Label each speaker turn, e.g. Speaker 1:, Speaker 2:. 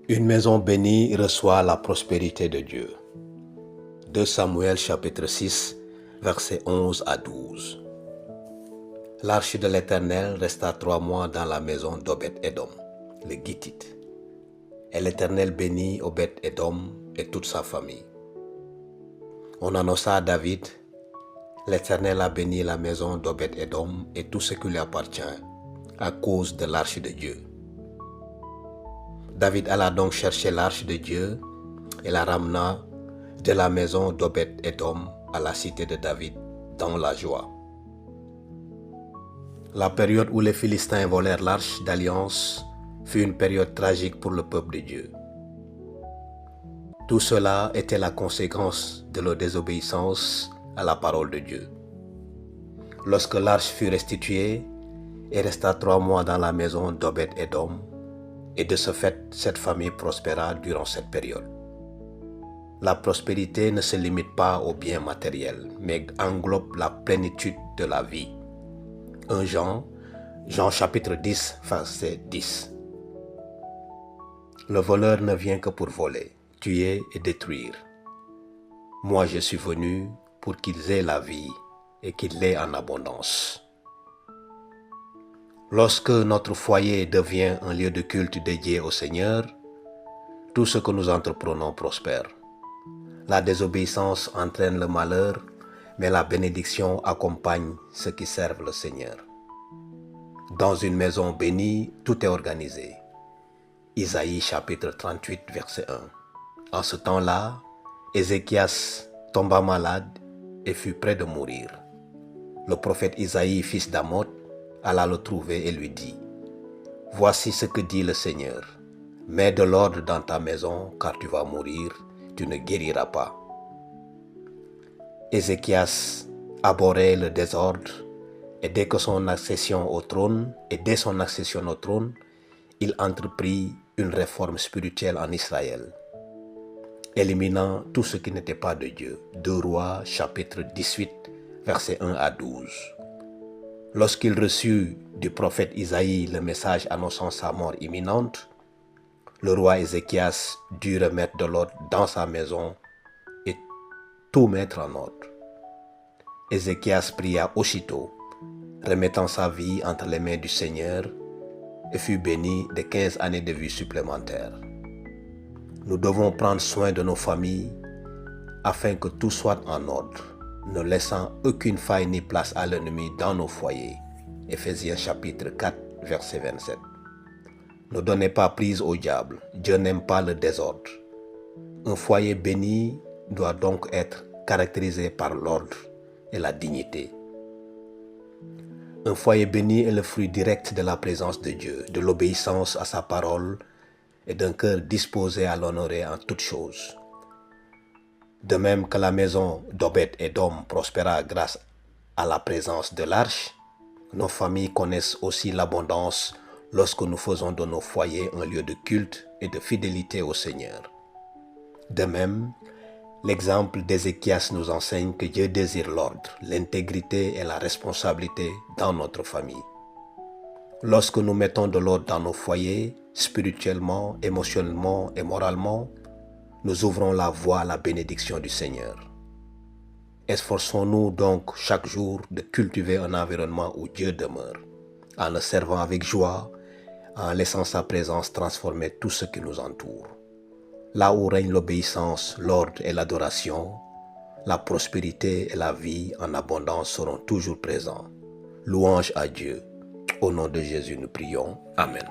Speaker 1: Une maison bénie reçoit la prospérité de Dieu. 2 Samuel chapitre 6, versets 11 à 12. L'arche de l'Éternel resta 3 mois dans la maison d'Obed-Édom, le Gittite. Et l'Éternel bénit Obed-Édom et toute sa famille. On annonça à David, l'Éternel a béni la maison d'Obed-Édom et tout ce qui lui appartient, à cause de l'arche de Dieu. David alla donc chercher l'arche de Dieu et la ramena de la maison d'Obed-Édom à la cité de David dans la joie. La période où les Philistins volèrent l'arche d'alliance fut une période tragique pour le peuple de Dieu. Tout cela était la conséquence de leur désobéissance à la parole de Dieu. Lorsque l'arche fut restituée, elle resta 3 mois dans la maison d'Obed-Édom, et de ce fait, cette famille prospéra durant cette période. La prospérité ne se limite pas aux biens matériels, mais englobe la plénitude de la vie. 1 Jean chapitre 10, verset 10. Le voleur ne vient que pour voler, tuer et détruire. Moi je suis venu pour qu'ils aient la vie et qu'ils l'aient en abondance. Lorsque notre foyer devient un lieu de culte dédié au Seigneur, tout ce que nous entreprenons prospère. La désobéissance entraîne le malheur, mais la bénédiction accompagne ceux qui servent le Seigneur. Dans une maison bénie, tout est organisé. Isaïe chapitre 38, verset 1. En ce temps-là, Ézéchias tomba malade et fut près de mourir. Le prophète Isaïe, fils d'Amoz, alla le trouver et lui dit, « Voici ce que dit le Seigneur. Mets de l'ordre dans ta maison, car tu vas mourir, tu ne guériras pas. » Ézéchias abhorrait le désordre, et dès son accession au trône, il entreprit une réforme spirituelle en Israël, éliminant tout ce qui n'était pas de Dieu. 2 Rois chapitre 18, versets 1 à 12. Lorsqu'il reçut du prophète Isaïe le message annonçant sa mort imminente, le roi Ézéchias dut remettre de l'ordre dans sa maison et tout mettre en ordre. Ézéchias pria aussitôt, remettant sa vie entre les mains du Seigneur, et fut béni de 15 années de vie supplémentaires. Nous devons prendre soin de nos familles afin que tout soit en ordre, ne laissant aucune faille ni place à l'ennemi dans nos foyers. Éphésiens chapitre 4, verset 27. Ne donnez pas prise au diable, Dieu n'aime pas le désordre. Un foyer béni doit donc être caractérisé par l'ordre et la dignité. Un foyer béni est le fruit direct de la présence de Dieu, de l'obéissance à sa parole et d'un cœur disposé à l'honorer en toutes choses. De même que la maison d'Obed-Édom prospéra grâce à la présence de l'arche, nos familles connaissent aussi l'abondance lorsque nous faisons de nos foyers un lieu de culte et de fidélité au Seigneur. De même, l'exemple d'Ézéchias nous enseigne que Dieu désire l'ordre, l'intégrité et la responsabilité dans notre famille. Lorsque nous mettons de l'ordre dans nos foyers, spirituellement, émotionnellement et moralement, nous ouvrons la voie à la bénédiction du Seigneur. Esforçons-nous donc chaque jour de cultiver un environnement où Dieu demeure, en le servant avec joie, en laissant sa présence transformer tout ce qui nous entoure. Là où règne l'obéissance, l'ordre et l'adoration, la prospérité et la vie en abondance seront toujours présents. Louange à Dieu. Au nom de Jésus, nous prions. Amen.